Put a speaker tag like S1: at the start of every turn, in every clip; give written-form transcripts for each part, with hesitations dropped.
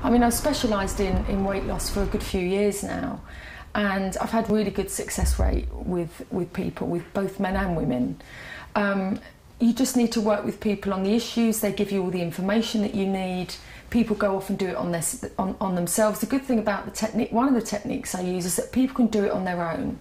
S1: I mean, I've specialised in weight loss for a good few years now, and I've had really good success rate with people, with both men and women. You just need to work with people on the issues. They give you all the information that you need. People go off and do it on themselves. The good thing about the technique, one of the techniques I use, is that people can do it on their own.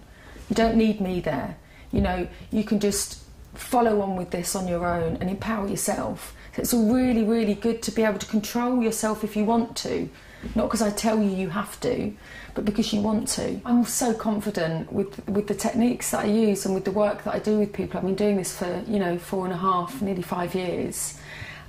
S1: You don't need me there. You know, you can just follow on with this on your own and empower yourself. So it's really, really good to be able to control yourself if you want to. Not because I tell you you have to, but because you want to. I'm so confident with the techniques that I use and with the work that I do with people. I've been doing this for, 4.5, nearly 5 years.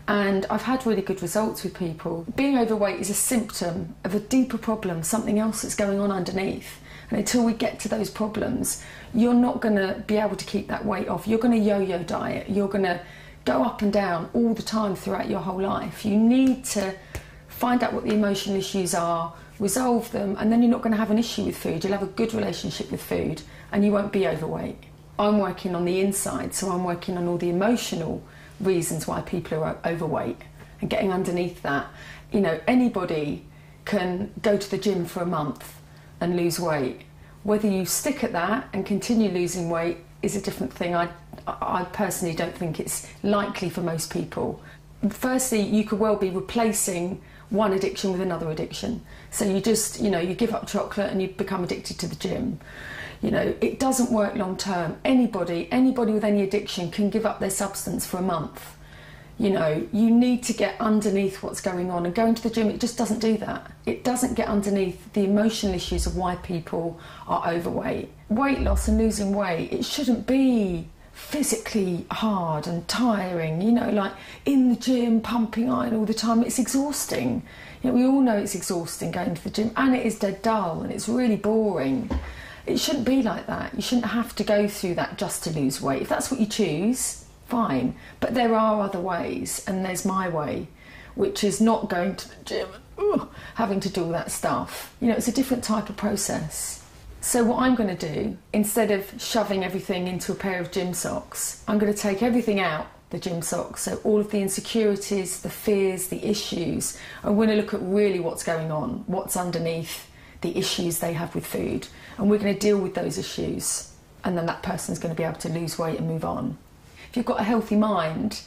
S1: And I've had really good results with people. Being overweight is a symptom of a deeper problem, something else that's going on underneath. And until we get to those problems, you're not going to be able to keep that weight off. You're going to yo-yo diet. You're going to go up and down all the time throughout your whole life. You need to find out what the emotional issues are, resolve them, and then you're not going to have an issue with food. You'll have a good relationship with food and you won't be overweight. I'm working on the inside, so I'm working on all the emotional reasons why people are overweight and getting underneath that. You know, anybody can go to the gym for a month and lose weight. Whether you stick at that and continue losing weight is a different thing. I personally don't think it's likely for most people. Firstly, you could well be replacing one addiction with another addiction. So you just, you give up chocolate and you become addicted to the gym. It doesn't work long term. Anybody with any addiction can give up their substance for a month. You need to get underneath what's going on, and going to the gym, it just doesn't do that. It doesn't get underneath the emotional issues of why people are overweight. Weight loss and losing weight, it shouldn't be physically hard and tiring, like in the gym, pumping iron all the time. It's exhausting. We all know it's exhausting going to the gym, and it is dead dull and it's really boring. It shouldn't be like that. You shouldn't have to go through that just to lose weight. If that's what you choose, fine. But there are other ways, and there's my way, which is not going to the gym and having to do all that stuff. It's a different type of process. So what I'm going to do, instead of shoving everything into a pair of gym socks, I'm going to take everything out the gym socks. So all of the insecurities, the fears, the issues. I'm going to look at really what's going on, what's underneath the issues they have with food. And we're going to deal with those issues. And then that person's going to be able to lose weight and move on. If you've got a healthy mind,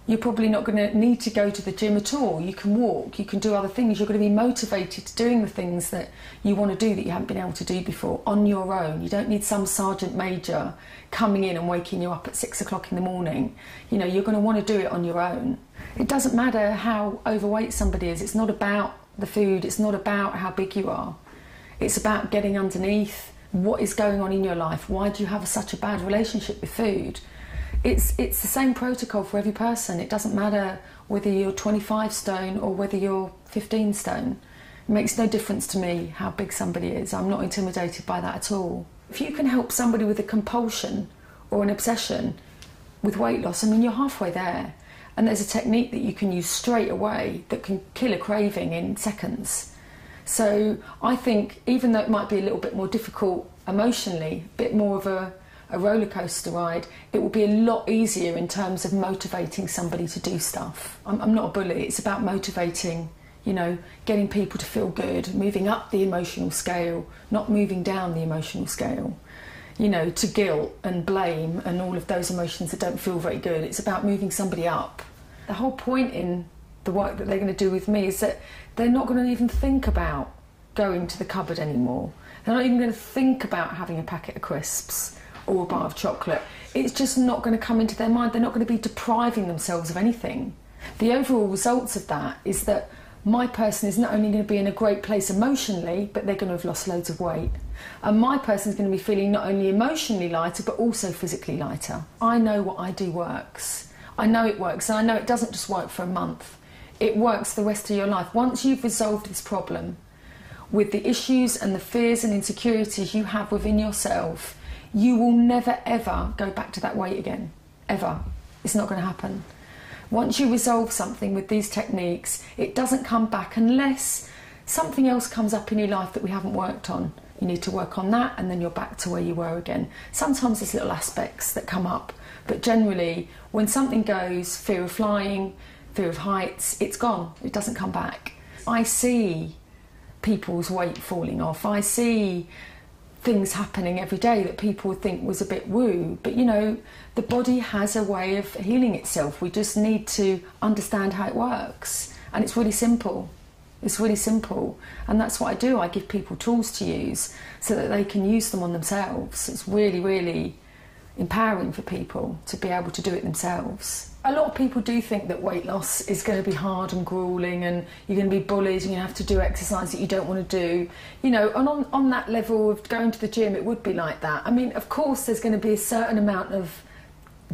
S1: you're probably not going to need to go to the gym at all. You can walk, you can do other things. You're going to be motivated to doing the things that you want to do that you haven't been able to do before on your own. You don't need some sergeant major coming in and waking you up at 6 o'clock in the morning. You're going to want to do it on your own. It doesn't matter how overweight somebody is. It's not about the food. It's not about how big you are. It's about getting underneath what is going on in your life. Why do you have such a bad relationship with food? It's the same protocol for every person. It doesn't matter whether you're 25 stone or whether you're 15 stone. It makes no difference to me how big somebody is. I'm not intimidated by that at all. If you can help somebody with a compulsion or an obsession with weight loss, you're halfway there. And there's a technique that you can use straight away that can kill a craving in seconds. So I think, even though it might be a little bit more difficult emotionally, a bit more of a roller coaster ride, it will be a lot easier in terms of motivating somebody to do stuff. I'm not a bully. It's about motivating, getting people to feel good, moving up the emotional scale, not moving down the emotional scale, to guilt and blame and all of those emotions that don't feel very good. It's about moving somebody up. The whole point in the work that they're going to do with me is that they're not going to even think about going to the cupboard anymore. They're not even going to think about having a packet of crisps or a bar of chocolate. It's just not going to come into their mind. They're not going to be depriving themselves of anything. The overall results of that is that my person is not only going to be in a great place emotionally, but they're going to have lost loads of weight. And my person is going to be feeling not only emotionally lighter, but also physically lighter. I know what I do works. I know it works, and I know it doesn't just work for a month. It works the rest of your life. Once you've resolved this problem with the issues and the fears and insecurities you have within yourself, you will never ever go back to that weight again. Ever. It's not going to happen. Once you resolve something with these techniques, it doesn't come back unless something else comes up in your life that we haven't worked on. You need to work on that, and then you're back to where you were again. Sometimes there's little aspects that come up, but generally when something goes, fear of flying, fear of heights, it's gone. It doesn't come back. I see people's weight falling off. I see things happening every day that people would think was a bit woo. But, you know, the body has a way of healing itself. We just need to understand how it works. And it's really simple. It's really simple. And that's what I do. I give people tools to use so that they can use them on themselves. It's really, really empowering for people to be able to do it themselves. A lot of people do think that weight loss is going to be hard and gruelling, and you're going to be bullied and you have to do exercise that you don't want to do. You know, and on that level of going to the gym, it would be like that. I mean, of course, there's going to be a certain amount of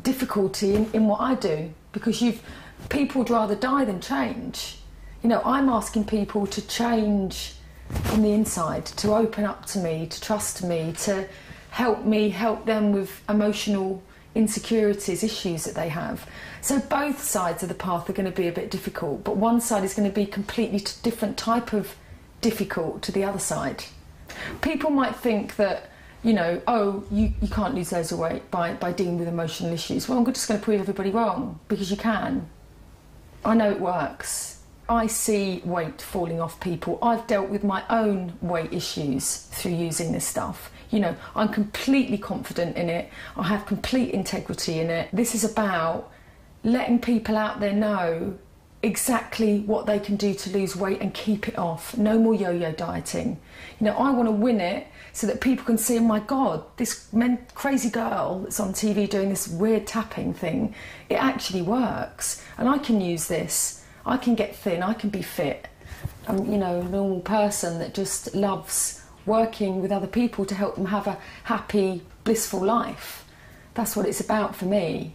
S1: difficulty in what I do, because people would rather die than change. You know, I'm asking people to change from the inside, to open up to me, to trust me, to help them with emotional insecurities, issues that they have. So both sides of the path are going to be a bit difficult, but one side is going to be completely different type of difficult to the other side. People might think that, you know, oh, you can't lose loads of weight by dealing with emotional issues. Well, I'm just going to prove everybody wrong, because you can. I know it works. I see weight falling off people. I've dealt with my own weight issues through using this stuff. You know, I'm completely confident in it. I have complete integrity in it. This is about letting people out there know exactly what they can do to lose weight and keep it off. No more yo-yo dieting. You know, I want to win it so that people can see, oh my God, this crazy girl that's on TV doing this weird tapping thing, it actually works. And I can use this. I can get thin, I can be fit. I'm, you know, a normal person that just loves working with other people to help them have a happy, blissful life. That's what it's about for me.